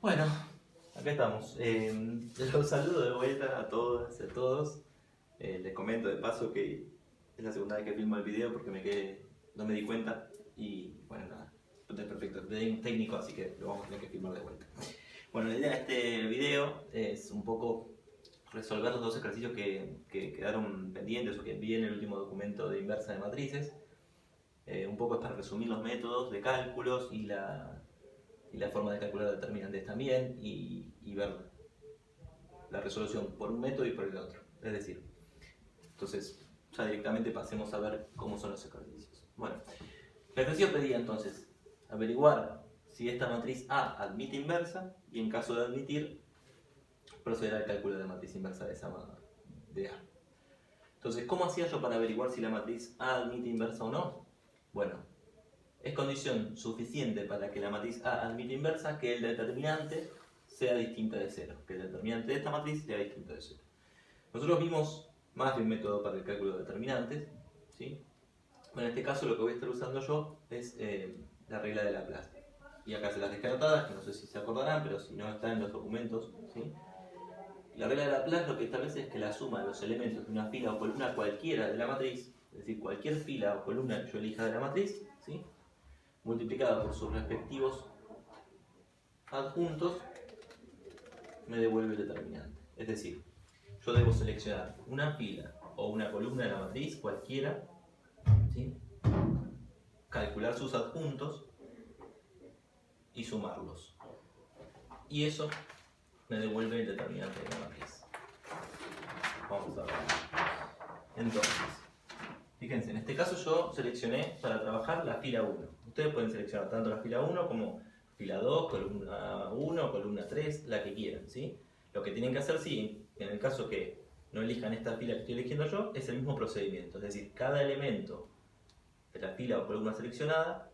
Bueno, acá estamos. Los saludo de vuelta a todas y a todos. Les comento de paso que es la segunda vez que filmo el video porque no me di cuenta. Y bueno, nada, es perfecto. Es un técnico, así que lo vamos a tener que filmar de vuelta. Bueno, la idea de este video es un poco resolver los dos ejercicios que quedaron pendientes o que envié en el último documento de inversa de matrices. Un poco es para resumir los métodos de cálculos y la forma de calcular determinantes también y ver la resolución por un método y por el otro. Es decir, entonces ya directamente pasemos a ver cómo son los ejercicios. Bueno, el ejercicio pedía entonces averiguar si esta matriz A admite inversa y en caso de admitir proceder al cálculo de la matriz inversa de A. Entonces, ¿cómo hacía yo para averiguar si la matriz A admite inversa o no? Bueno, es condición suficiente para que la matriz A admita inversa que el determinante sea distinta de 0, que el determinante de esta matriz sea distinto de 0. Nosotros vimos más de un método para el cálculo de determinantes, ¿sí? Bueno, en este caso lo que voy a estar usando yo es la regla de Laplace. Y acá se las dejé anotadas, que no sé si se acordarán, pero si no están en los documentos, ¿sí? La regla de Laplace lo que establece es que la suma de los elementos de una fila o columna cualquiera de la matriz, es decir, cualquier fila o columna que yo elija de la matriz, ¿sí?, multiplicada por sus respectivos adjuntos, me devuelve el determinante. Es decir, yo debo seleccionar una fila o una columna de la matriz, cualquiera, ¿sí?, calcular sus adjuntos y sumarlos. Y eso me devuelve el determinante de la matriz. Vamos a ver. Entonces, fíjense, en este caso yo seleccioné para trabajar la fila 1. Ustedes pueden seleccionar tanto la fila 1 como fila 2, columna 1, columna 3, la que quieran, ¿sí? Lo que tienen que hacer, sí, en el caso que no elijan esta fila que estoy eligiendo yo, es el mismo procedimiento. Es decir, cada elemento de la fila o columna seleccionada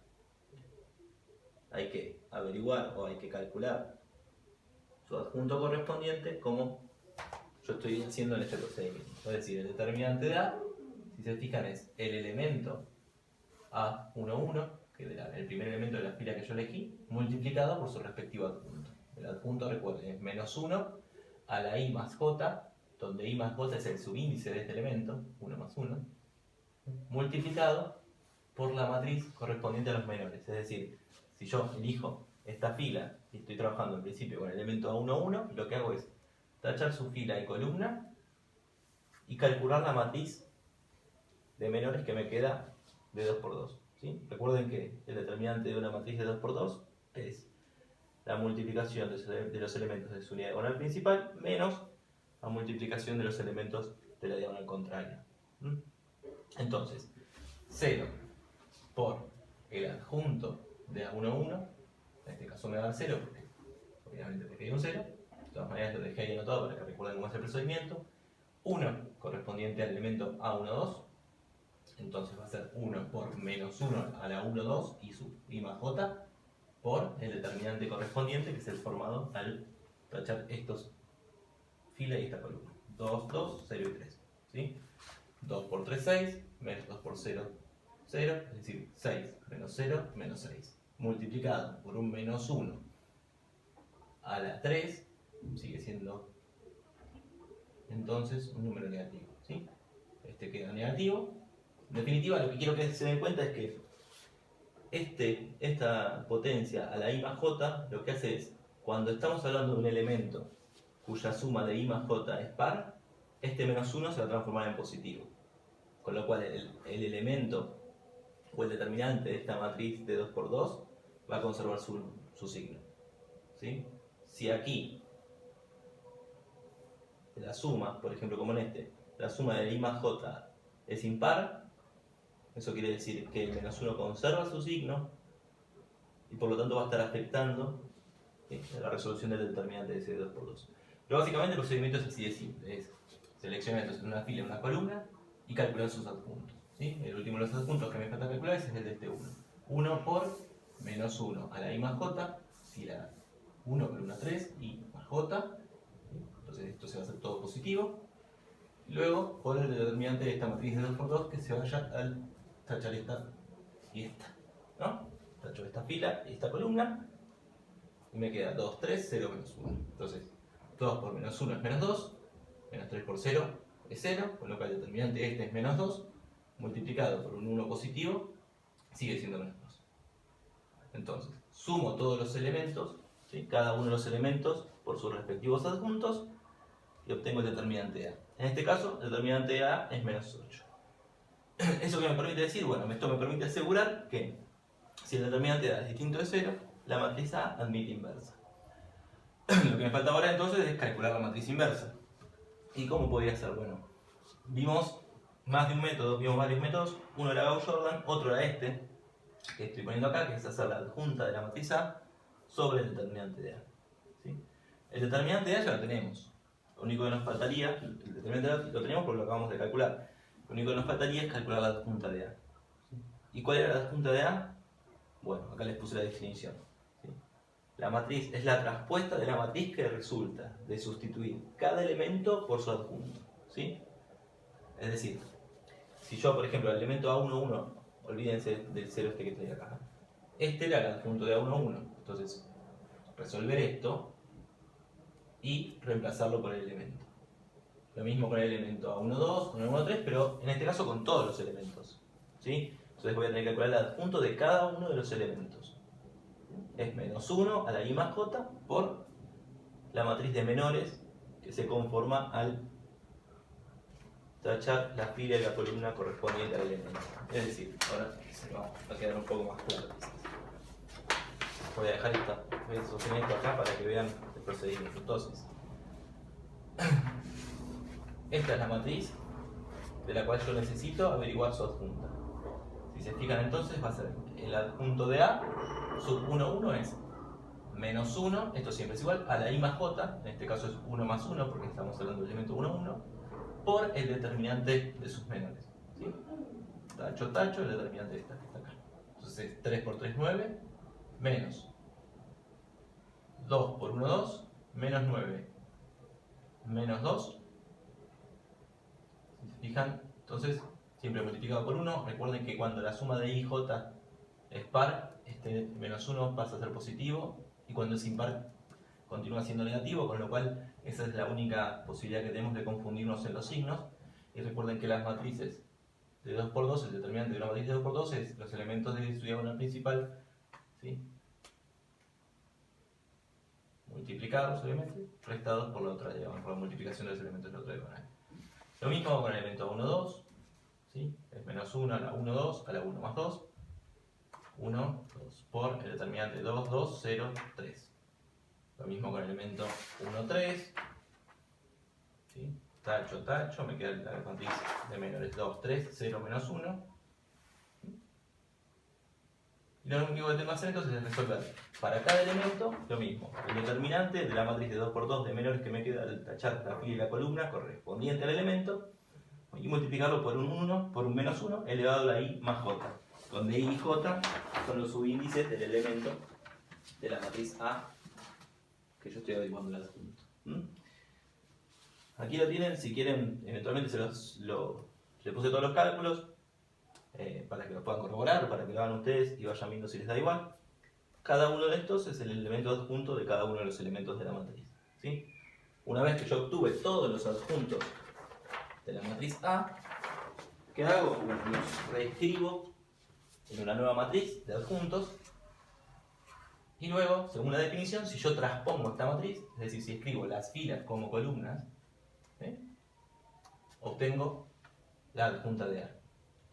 hay que averiguar o hay que calcular su adjunto correspondiente como yo estoy haciendo en este procedimiento. Es decir, el determinante de A, si se fijan, es el elemento A11, que es el primer elemento de la fila que yo elegí, multiplicado por su respectivo adjunto. El adjunto, recuerden, es menos 1 a la I más J, donde I más J es el subíndice de este elemento, 1 más 1, multiplicado por la matriz correspondiente a los menores. Es decir, si yo elijo esta fila y estoy trabajando en principio con el elemento A11, lo que hago es tachar su fila y columna y calcular la matriz de menores que me queda de 2 por 2. ¿Sí? Recuerden que el determinante de una matriz de 2 por 2 es la multiplicación de los elementos de su unidad diagonal principal menos la multiplicación de los elementos de la diagonal contraria. Entonces, 0 por el adjunto de A11, en este caso me va a dar 0 porque obviamente porque hay un 0, de todas maneras lo dejé ahí anotado para que recuerden cómo es el procedimiento. 1 correspondiente al elemento A12, entonces va a ser 1 por menos 1 a la 12 y su I más J por el determinante correspondiente, que es el formado al tachar estos fila y esta columna. 2, 2, 0 y 3. ¿Sí? 2 por 3, 6, menos 2 por 0, 0, es decir, 6 menos 0, menos 6. Multiplicado por un menos 1 a la 3, sigue siendo entonces un número negativo. ¿Sí? Este queda negativo. En definitiva, lo que quiero que se den cuenta es que esta potencia a la I más J lo que hace es, cuando estamos hablando de un elemento cuya suma de I más J es par, este menos 1 se va a transformar en positivo. Con lo cual el elemento o el determinante de esta matriz de 2 por 2 va a conservar su signo. ¿Sí? Si aquí la suma, por ejemplo como en la suma de I más J es impar, eso quiere decir que el menos 1 conserva su signo y por lo tanto va a estar afectando la resolución del determinante de ese 2 por 2. Pero básicamente el procedimiento es así de simple, es seleccionar entonces una fila y una columna y calcular sus adjuntos. ¿Sí? El último de los adjuntos que me falta calcular es el de este 1. 1 por menos 1 a la I más J, fila 1 columna 3, I más J, ¿sí? Entonces esto se va a hacer todo positivo. Y luego por el determinante de esta matriz de 2 por 2 que se vaya al tachar esta y esta, ¿no? Tacho esta fila y esta columna Y me queda 2, 3, 0, menos 1. Entonces, 2 por menos 1 es menos 2, menos 3 por 0 es 0, con lo cual el determinante este es menos 2, multiplicado por un 1 positivo, sigue siendo menos 2. Entonces, sumo todos los elementos, ¿sí? Cada uno de los elementos por sus respectivos adjuntos, y obtengo el determinante de A. En este caso, el determinante de A es menos 8. ¿Eso qué me permite decir? Bueno, esto me permite asegurar que si el determinante de A es distinto de 0, la matriz A admite inversa. Lo que me falta ahora entonces es calcular la matriz inversa. ¿Y cómo podría ser? Bueno, vimos más de un método, vimos varios métodos. Uno era Gauss-Jordan, otro era este, que estoy poniendo acá, que es hacer la adjunta de la matriz A sobre el determinante de A. ¿Sí? El determinante de A ya lo tenemos. Lo único que nos faltaría, el determinante de A lo tenemos porque lo acabamos de calcular. Lo único que nos faltaría es calcular la adjunta de A. ¿Sí? ¿Y cuál era la adjunta de A? Bueno, acá les puse la definición. ¿Sí? La matriz es la traspuesta de la matriz que resulta de sustituir cada elemento por su adjunto. ¿Sí? Es decir, si yo, por ejemplo, el elemento A11, olvídense del 0 este que estoy acá. Este era el adjunto de A11. Entonces, resolver esto y reemplazarlo por el elemento. Lo mismo con el elemento A12, con el A13, pero en este caso con todos los elementos. ¿Sí? Entonces voy a tener que calcular el adjunto de cada uno de los elementos. Es menos 1 a la I más J por la matriz de menores que se conforma al tachar la fila y la columna correspondiente al elemento. Es decir, ahora se va a quedar un poco más claro. Voy a dejar voy a sostener esto acá para que vean el procedimiento. Entonces, esta es la matriz de la cual yo necesito averiguar su adjunta. Si se fijan entonces va a ser el adjunto de A sub 1, 1 es menos 1, esto siempre es igual, a la I más J, en este caso es 1 más 1 porque estamos hablando del elemento 1, 1, por el determinante de sus menores. ¿Sí? Tacho, tacho, el determinante está acá. Entonces 3 por 3, 9, menos 2 por 1, 2, menos 9, menos 2. Si se fijan, entonces siempre multiplicado por 1, recuerden que cuando la suma de I y J es par, este menos 1 pasa a ser positivo, y cuando es impar continúa siendo negativo, con lo cual esa es la única posibilidad que tenemos de confundirnos en los signos. Y recuerden que las matrices de 2 por 2, el determinante de una matriz de 2 por 2 es los elementos de su diagonal principal, ¿sí? Multiplicados, obviamente, restados por la otra diagonal, por la multiplicación de los elementos de la otra diagonal. Lo mismo con el elemento 1, 2, ¿sí? Es menos 1 a la 1, 2, a la 1 más 2, 1, 2, por el determinante 2, 2, 0, 3. Lo mismo con el elemento 1, 3, ¿sí? Tacho, tacho, me queda la matriz de menores 2, 3, 0, menos 1. Y lo único que tengo que hacer entonces es resolver para cada elemento lo mismo. El determinante de la matriz de 2 por 2 de menores que me queda al tachar la fila y la columna correspondiente al elemento, y multiplicarlo por un 1, por un menos 1, elevado a la I más J, donde I y J son los subíndices del elemento de la matriz A que yo estoy averiguando el adjunto. Aquí lo tienen, si quieren, eventualmente le puse todos los cálculos para que lo puedan corroborar, para que lo hagan ustedes y vayan viendo si les da igual. Cada uno de estos es el elemento adjunto de cada uno de los elementos de la matriz. ¿Sí? Una vez que yo obtuve todos los adjuntos de la matriz A, ¿qué hago? Bueno, los reescribo en una nueva matriz de adjuntos. Y luego, según la definición, si yo transpongo esta matriz, es decir, si escribo las filas como columnas, obtengo la adjunta de A.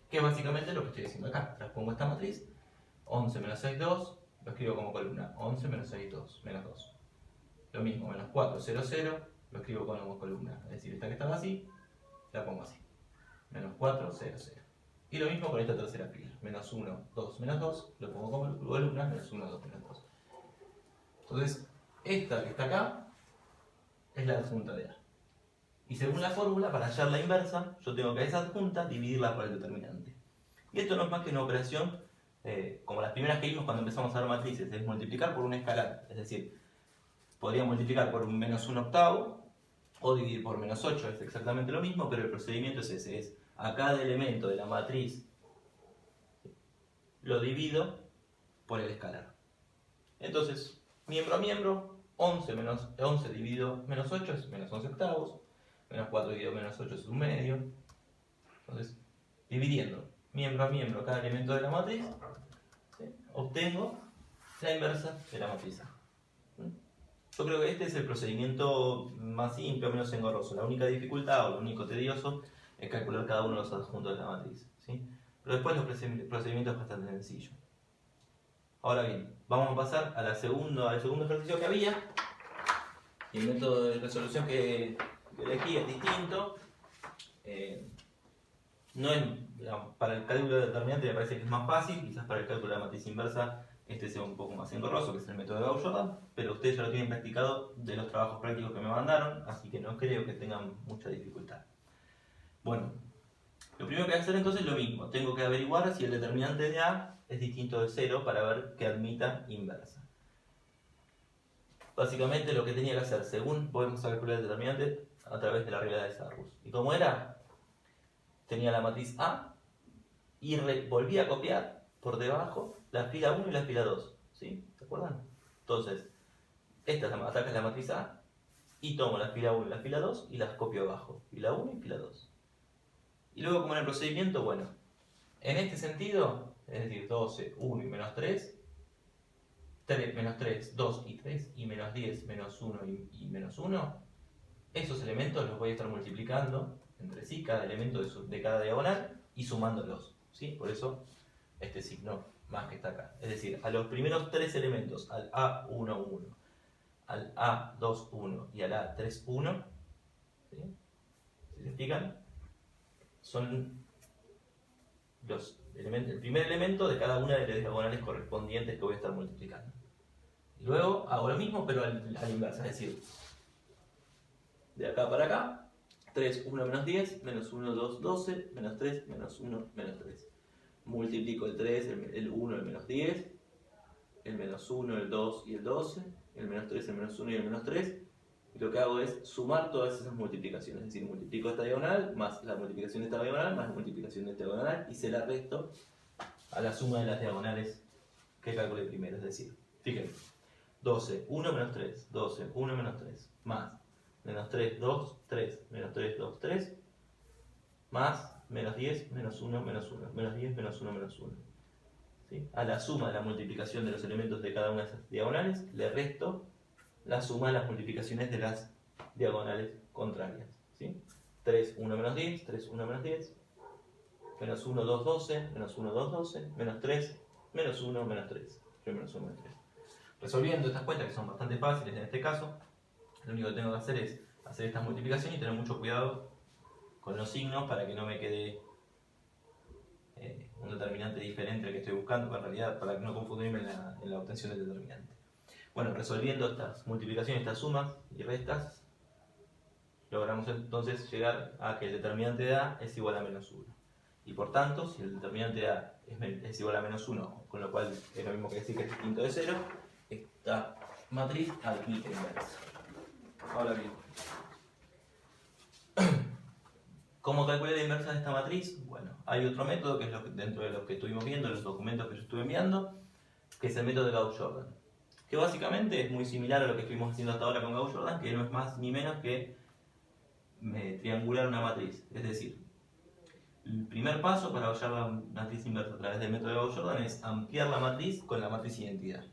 Que es básicamente lo que estoy haciendo acá. Transpongo esta matriz, 11 menos 6, 2, lo escribo como columna, 11 menos 6, 2, menos 2. Lo mismo, menos 4, 0, 0, lo escribo como columna. Es decir, esta que estaba así, la pongo así. Menos 4, 0, 0. Y lo mismo con esta tercera fila. Menos 1, 2, menos 2, lo pongo como columna, menos 1, 2, menos 2. Entonces, esta que está acá es la adjunta de A. Y según la fórmula, para hallar la inversa, yo tengo que a esa adjunta dividirla por el determinante. Y esto no es más que una operación, como las primeras que vimos cuando empezamos a ver matrices, es multiplicar por un escalar. Es decir, podría multiplicar por un menos 1 octavo, o dividir por menos 8, es exactamente lo mismo, pero el procedimiento es ese, es a cada elemento de la matriz lo divido por el escalar. Entonces, miembro a miembro, 11 dividido menos 8 es menos 11 octavos, menos 4 dividido menos 8 es 1/2. Entonces, dividiendo miembro a miembro cada elemento de la matriz, ¿sí?, obtengo la inversa de la matriz A. Yo creo que este es el procedimiento más simple o menos engorroso. La única dificultad o lo único tedioso es calcular cada uno de los adjuntos de la matriz, ¿sí? Pero después los procedimientos es bastante sencillo. Ahora bien, vamos a pasar al segundo ejercicio que había. Y el método de resolución que elegí es distinto. No es, digamos, para el cálculo determinante me parece que es más fácil, quizás para el cálculo de la matriz inversa este sea un poco más engorroso, que es el método de Gauss-Jordan, pero ustedes ya lo tienen practicado de los trabajos prácticos que me mandaron, así que no creo que tengan mucha dificultad. Bueno, lo primero que voy a hacer entonces es lo mismo, tengo que averiguar si el determinante de A es distinto de 0 para ver que admita inversa. Básicamente lo que tenía que hacer, según podemos calcular el determinante a través de la regla de Sarrus. ¿Y cómo era? Tenía la matriz A y volví a copiar por debajo la fila 1 y la fila 2, ¿sí? ¿Se acuerdan? Entonces, acá es la matriz A y tomo la fila 1 y la fila 2 y las copio abajo, fila 1 y fila 2. Y luego, como en el procedimiento, bueno, en este sentido, es decir, 12, 1 y menos 3, 3, menos 3, 2 y 3, y menos 10, menos 1 y menos 1, esos elementos los voy a estar multiplicando entre sí, cada elemento de cada diagonal, y sumándolos, ¿sí? Por eso este signo más que está acá. Es decir, a los primeros tres elementos, al A11, al A21 y al A31, ¿sí?, si se fijan, son los elementos, el primer elemento de cada una de las diagonales correspondientes que voy a estar multiplicando. Y luego hago lo mismo, pero a la inversa, es decir, de acá para acá, 3, 1, menos 10, menos 1, 2, 12, menos 3, menos 1, menos 3. Multiplico el 3, el 1, el menos 10, el menos 1, el 2 y el 12, el menos 3, el menos 1 y el menos 3. Y lo que hago es sumar todas esas multiplicaciones, es decir, multiplico esta diagonal más la multiplicación de esta diagonal más la multiplicación de esta diagonal y se la resto a la suma de las diagonales que calculé primero. Es decir, fíjense, 12, 1 menos 3, 12, 1 menos 3, más menos 3, 2, 3, menos 3, 2, 3, más menos 10, menos 1, menos 1, menos 10, menos 1, menos 1. ¿Sí? A la suma de la multiplicación de los elementos de cada una de esas diagonales le resto la suma de las multiplicaciones de las diagonales contrarias, ¿sí? 3, 1, menos 10, 3, 1, menos 10, menos 1, 2, 12, menos 1, 2, 12, menos 3, menos 1, menos 3, menos 1, menos 3. Resolviendo estas cuentas, que son bastante fáciles en este caso, lo único que tengo que hacer es hacer estas multiplicaciones y tener mucho cuidado con los signos para que no me quede un determinante diferente al que estoy buscando, pero en realidad para no confundirme en la obtención del determinante. Bueno, resolviendo estas multiplicaciones, estas sumas y restas, logramos entonces llegar a que el determinante de A es igual a menos 1. Y por tanto, si el determinante de A es igual a menos 1, con lo cual es lo mismo que decir que es distinto de 0, esta matriz admite inversa. Ahora bien, ¿cómo calculé la inversa de esta matriz? Bueno, hay otro método que es dentro de los que estuvimos viendo, los documentos que yo estuve enviando, que es el método de Gauss-Jordan, que básicamente es muy similar a lo que estuvimos haciendo hasta ahora con Gauss-Jordan, que no es más ni menos que triangular una matriz. Es decir, el primer paso para hallar la matriz inversa a través del método de Gauss-Jordan es ampliar la matriz con la matriz identidad.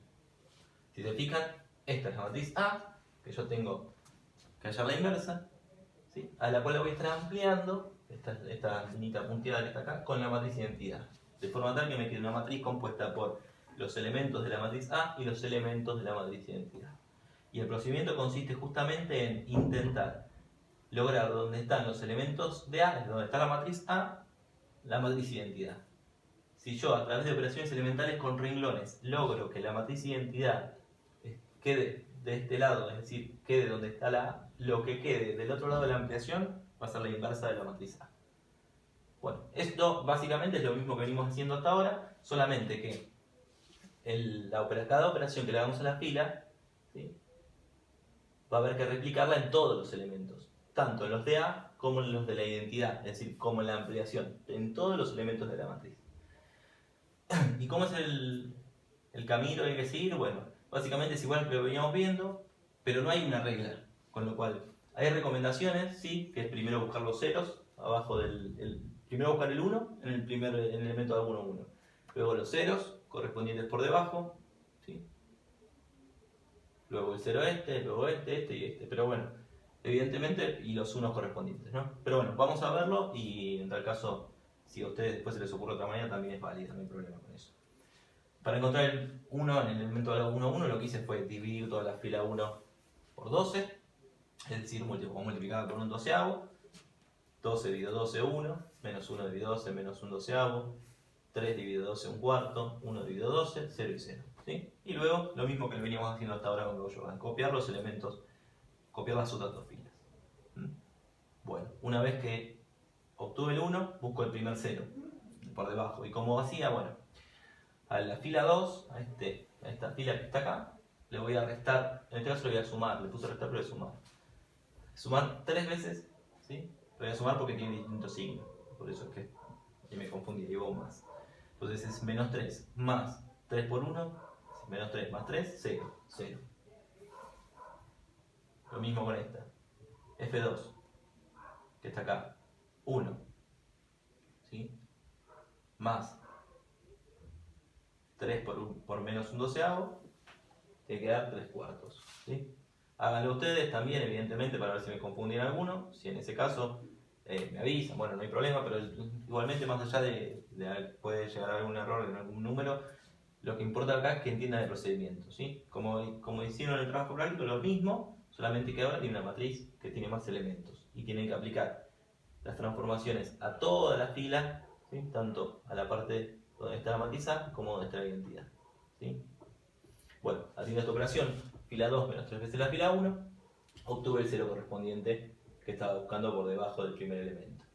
Si se fijan, esta es la matriz A, que yo tengo que hallar la inversa, ¿sí?, a la cual la voy a estar ampliando, esta linita punteada que está acá, con la matriz identidad. De forma tal que me quede una matriz compuesta por los elementos de la matriz A y los elementos de la matriz identidad. Y el procedimiento consiste justamente en intentar lograr donde están los elementos de A, donde está la matriz A, la matriz identidad. Si yo a través de operaciones elementales con renglones logro que la matriz identidad quede de este lado, es decir, quede donde está la A, lo que quede del otro lado de la ampliación va a ser la inversa de la matriz A. Bueno, esto básicamente es lo mismo que venimos haciendo hasta ahora, solamente que cada operación que le hagamos a la fila, ¿sí?, va a haber que replicarla en todos los elementos, tanto en los de A como en los de la identidad, es decir, como en la ampliación, en todos los elementos de la matriz. ¿Y cómo es el camino que hay que seguir? Bueno, básicamente es igual que lo que veníamos viendo, pero no hay una regla. Con lo cual, hay recomendaciones, sí, que es primero buscar los ceros, abajo primero buscar el 1 en el primer elemento de 1, 1. Luego los ceros correspondientes por debajo, ¿sí? Luego el 0 luego este y este. Pero bueno, evidentemente, y los unos correspondientes, ¿no? Pero bueno, vamos a verlo y en tal caso, si a ustedes después se les ocurre otra manera, también es válida, no hay problema con eso. Para encontrar el 1 en el elemento de 1, 1, lo que hice fue dividir toda la fila 1 por 12, es decir, multiplicada por un doceavo. 12 dividido 12, 1, menos 1 dividido 12, menos un doceavo, 3 dividido 12, un cuarto, 1 dividido 12, 0 y 0. ¿Sí? Y luego, lo mismo que lo veníamos haciendo hasta ahora con GoJoban, copiar los elementos, copiar las otras dos filas. Bueno, una vez que obtuve el 1, busco el primer 0 por debajo. Y como hacía, bueno, a la fila 2, a esta fila que está acá, le voy a restar, en este caso le voy a sumar, le puse restar pero voy a sumar. Sumar 3 veces, ¿sí? Lo voy a sumar porque tiene distintos signos, por eso es que me confundí, digo más. Entonces es menos 3 más 3 por 1, menos 3 más 3, 0, 0. Lo mismo con esta, F2, que está acá, 1, ¿sí? Más 3 por menos un doceavo, tiene que dar 3 cuartos, ¿sí? Háganlo ustedes también, evidentemente, para ver si me confundí en alguno. Si en ese caso me avisan, bueno, no hay problema, pero igualmente, más allá de puede llegar a haber un error en algún número, lo que importa acá es que entiendan el procedimiento, ¿sí? Como hicieron en el trabajo práctico, lo mismo, solamente que ahora tiene una matriz que tiene más elementos y tienen que aplicar las transformaciones a toda la fila, ¿sí? Tanto a la parte donde está la matriz A como donde está la identidad, ¿sí? Bueno, haciendo esta operación, fila 2 menos 3 veces la fila 1, obtuve el 0 correspondiente que estaba buscando por debajo del primer elemento.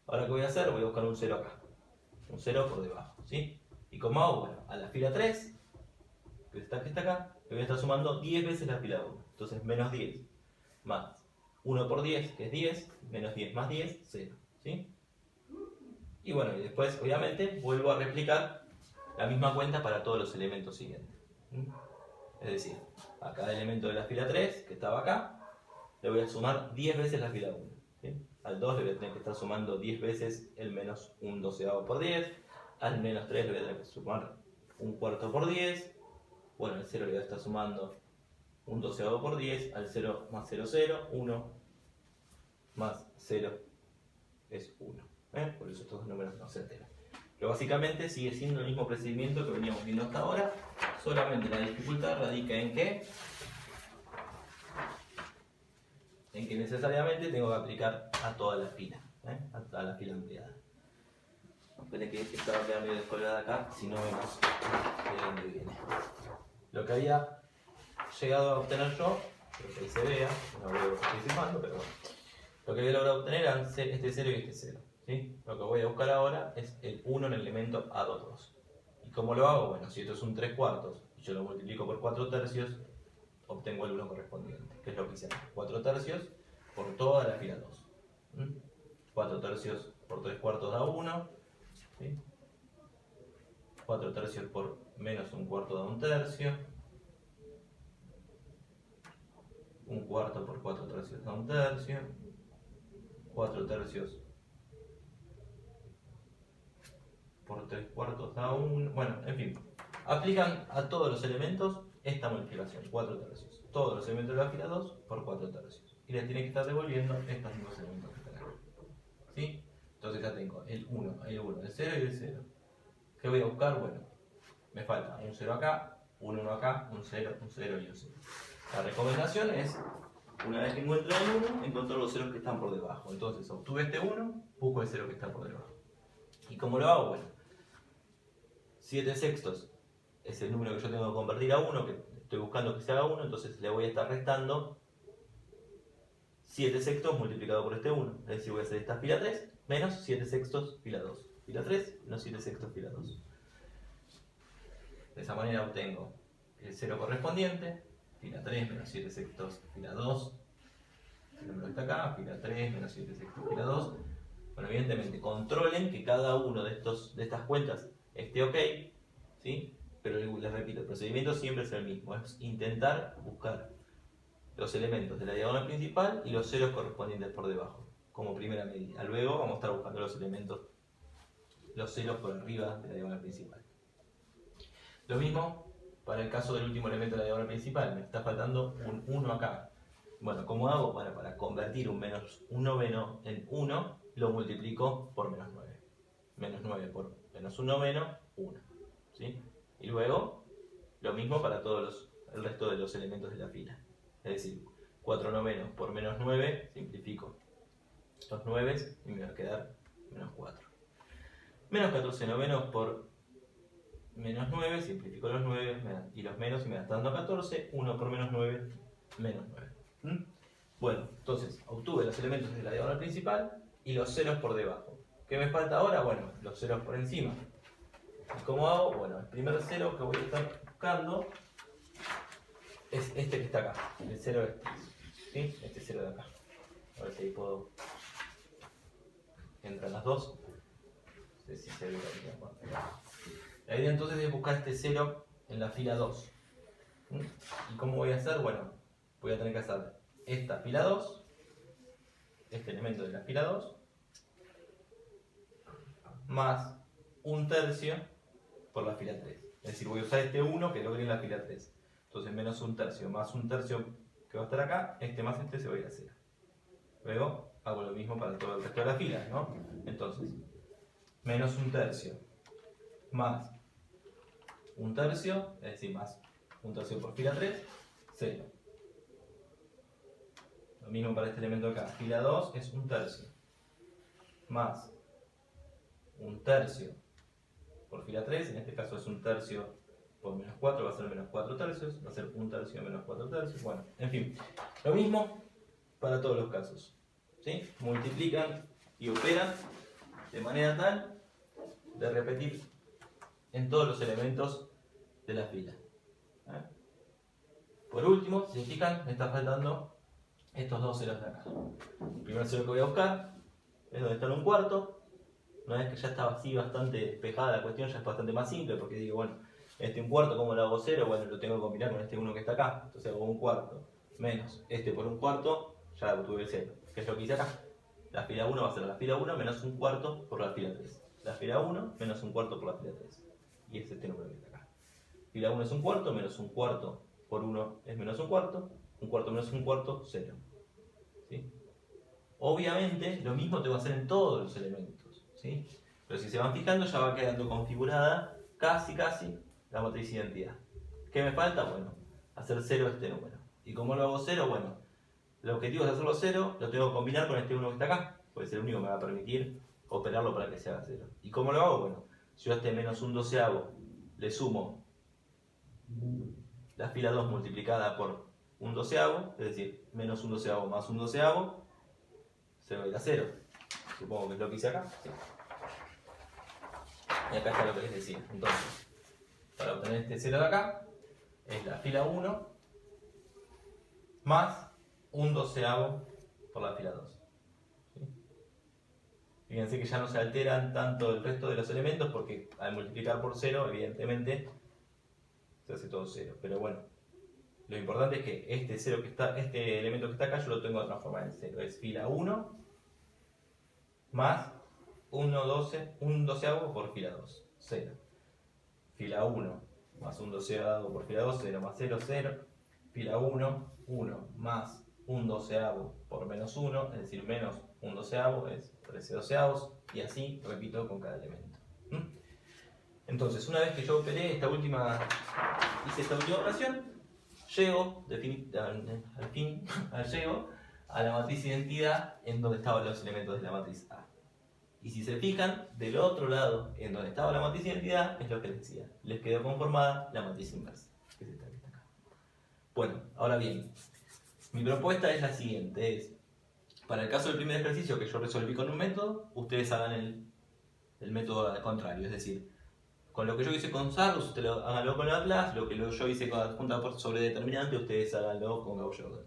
Ahora, ¿qué voy a hacer? Voy a buscar un 0 acá, un 0 por debajo, ¿sí? ¿Y cómo hago? Bueno, a la fila 3, que está acá, le voy a estar sumando 10 veces la fila 1, entonces menos 10, más 1 por 10, que es 10, menos 10 más 10, 0, ¿sí? Y bueno, y después, obviamente, vuelvo a replicar la misma cuenta para todos los elementos siguientes. Es decir, a cada elemento de la fila 3, que estaba acá, le voy a sumar 10 veces la fila 1. ¿Sí? Al 2 le voy a tener que estar sumando 10 veces el menos un doceavo por 10. Al menos 3 le voy a tener que sumar un cuarto por 10. Bueno, al 0 le voy a estar sumando un doceavo por 10. Al 0 más 0, 0. 1 más 0 es 1. Por eso estos números no se alteran. Pero básicamente sigue siendo el mismo procedimiento que veníamos viendo hasta ahora, solamente la dificultad radica en que necesariamente tengo que aplicar a toda la fila, a la fila ampliada. Esperen que estaba quedando medio descolgada acá, si no vemos de dónde viene. Lo que había llegado a obtener yo, creo que ahí se vea, no veo lo que estoy filmando, pero bueno. Lo que había logrado obtener eran este 0 y este 0. ¿Sí? Lo que voy a buscar ahora es el 1 en el elemento A22. ¿Y cómo lo hago? Bueno, si esto es un 3 cuartos y yo lo multiplico por 4 tercios, obtengo el 1 correspondiente, que es lo que hice acá. 4 tercios por toda la fila 2. 4 tercios por 3 cuartos da 1. ¿Sí? 4 tercios por menos un cuarto da un tercio. Un cuarto por 4 tercios da un tercio. 4 tercios por 3 cuartos da 1. Bueno, en fin. Aplican a todos los elementos esta multiplicación, 4 tercios. Todos los elementos de la fila 2 por 4 tercios. Y les tienen que estar devolviendo estos mismos elementos que están acá. ¿Sí? Entonces ya tengo el 1, el 1, el 0 y el 0. ¿Qué voy a buscar? Bueno, me falta un 0 acá, un 1 acá, un 0 y un 0. La recomendación es, una vez que encuentre el 1, encontrar los ceros que están por debajo. Entonces obtuve este 1, busco el 0 que está por debajo. ¿Y cómo lo hago? Bueno, 7 sextos es el número que yo tengo que convertir a 1, que estoy buscando que se haga 1, entonces le voy a estar restando 7 sextos multiplicado por este 1. Es decir, voy a hacer esta fila 3 menos 7 sextos fila 2. Fila 3 menos 7 sextos fila 2. De esa manera obtengo el 0 correspondiente, fila 3 menos 7 sextos fila 2. El número está acá, fila 3 menos 7 sextos fila 2. Bueno, evidentemente, controlen que cada uno de estas cuentas esté ok, ¿sí? pero les repito, el procedimiento siempre es el mismo, es intentar buscar los elementos de la diagonal principal y los ceros correspondientes por debajo, como primera medida. Luego vamos a estar buscando los elementos, los ceros por arriba de la diagonal principal. Lo mismo para el caso del último elemento de la diagonal principal, me está faltando un 1 acá. Bueno, ¿cómo hago? Bueno, para convertir un menos un noveno en 1, lo multiplico por menos 9. Menos 9 por menos un noveno, 1. ¿Sí? Y luego, lo mismo para todos el resto de los elementos de la fila. Es decir, 4 novenos por menos 9, simplifico los 9 y me va a quedar menos 4. Menos 14 novenos por menos 9, simplifico los 9 y los menos y me da dando 14, 1 por menos 9, menos 9. Bueno, entonces obtuve los elementos de la diagonal principal y los ceros por debajo. ¿Qué me falta ahora? Bueno, los ceros por encima. ¿Y cómo hago? Bueno, el primer cero que voy a estar buscando es este que está acá, el cero este. ¿Sí? Este cero de acá. A ver si ahí puedo. Entran las dos. No sé si se ve la. La idea entonces es buscar este cero en la fila 2. ¿Y cómo voy a hacer? Bueno, voy a tener que hacer esta fila 2, este elemento de la fila 2, más un tercio por la fila 3. Es decir, voy a usar este 1 que logré en la fila 3. Entonces menos un tercio más un tercio que va a estar acá, este más este se va a ir a 0. Luego hago lo mismo para todo el resto de la fila, ¿no? Entonces, menos un tercio más un tercio, es decir, más un tercio por fila 3, 0. Lo mismo para este elemento acá, fila 2 es un tercio, más un tercio por fila 3, en este caso es un tercio por menos 4, va a ser menos 4 tercios, va a ser un tercio menos 4 tercios, bueno, en fin, lo mismo para todos los casos, ¿sí? Multiplican y operan de manera tal de repetir en todos los elementos de la fila. Por último, si se fijan, me está faltando estos dos ceros de acá. El primer cero que voy a buscar es donde está en un cuarto. Una vez que ya está así bastante despejada la cuestión, ya es bastante más simple, porque digo, bueno, este un cuarto, ¿cómo lo hago cero? Bueno, lo tengo que combinar con este 1 que está acá. Entonces hago un cuarto menos este por un cuarto, ya obtuve el cero. ¿Qué es lo que hice acá? La fila 1 va a ser la fila 1 menos un cuarto por la fila 3. La fila 1 menos un cuarto por la fila 3. Y es este número que está acá. Fila 1 es un cuarto, menos un cuarto por 1 es menos un cuarto menos un cuarto, 0. ¿Sí? Obviamente, lo mismo tengo que hacer en todos los elementos, ¿sí? Pero si se van fijando, ya va quedando configurada casi la matriz identidad. ¿Qué me falta? Bueno, hacer 0 este número. ¿Y cómo lo hago 0? Bueno, el objetivo es hacerlo 0, lo tengo que combinar con este 1 que está acá, porque es el único que me va a permitir operarlo para que se haga 0. ¿Y cómo lo hago? Bueno, si yo a este menos un doceavo le sumo la fila 2 multiplicada por un doceavo, es decir, menos un doceavo más un doceavo, se va a ir a 0. Supongo que es lo que hice acá. Sí. Y acá está lo que les decía. Entonces, para obtener este 0 de acá, es la fila 1 más un doceavo por la fila 2. ¿Sí? Fíjense que ya no se alteran tanto el resto de los elementos porque al multiplicar por 0, evidentemente, se hace todo 0. Pero bueno, lo importante es que este elemento que está acá yo lo tengo que transformar en 0. Es fila 1 más un doceavo por fila 2, 0. Fila 1 más un doceavo por fila 2, 0 más 0, 0. Fila 1, 1 más un doceavo por menos 1, es decir, menos un doceavo es 13 doceavos, y así repito con cada elemento. Entonces, una vez que yo operé hice esta última operación, llego a la matriz identidad en donde estaban los elementos de la matriz A. Y si se fijan, del otro lado, en donde estaba la matriz identidad, es lo que les decía. Les quedó conformada la matriz inversa, que es esta que está acá. Bueno, ahora bien, mi propuesta es la siguiente, es, para el caso del primer ejercicio que yo resolví con un método, ustedes hagan el método al contrario, es decir, con lo que yo hice con Sarrus, ustedes háganlo con Laplace, lo que yo hice con adjunta por sobre determinante, ustedes háganlo con Gauss-Jordan.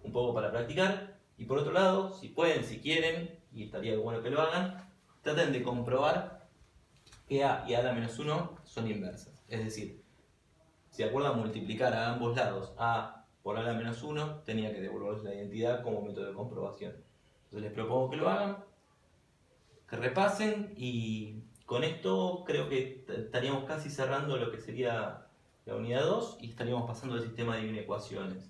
Un poco para practicar, y por otro lado, si pueden, si quieren, y estaría bueno que lo hagan, traten de comprobar que A y A a la menos 1 son inversas. Es decir, si acuerdan multiplicar a ambos lados A por A a la menos 1, tenía que devolverles la identidad como método de comprobación. Entonces les propongo que lo hagan, que repasen, y con esto creo que estaríamos casi cerrando lo que sería la unidad 2 y estaríamos pasando al sistema de divina ecuaciones.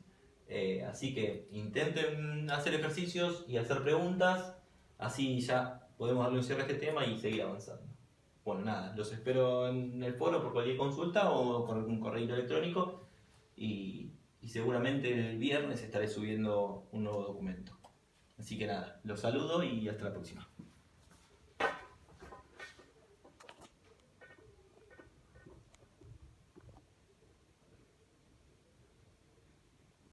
Así que intenten hacer ejercicios y hacer preguntas, así ya podemos darle un cierre a este tema y seguir avanzando. Bueno, nada, los espero en el foro por cualquier consulta o por algún correo electrónico, y seguramente el viernes estaré subiendo un nuevo documento. Así que nada, los saludo y hasta la próxima.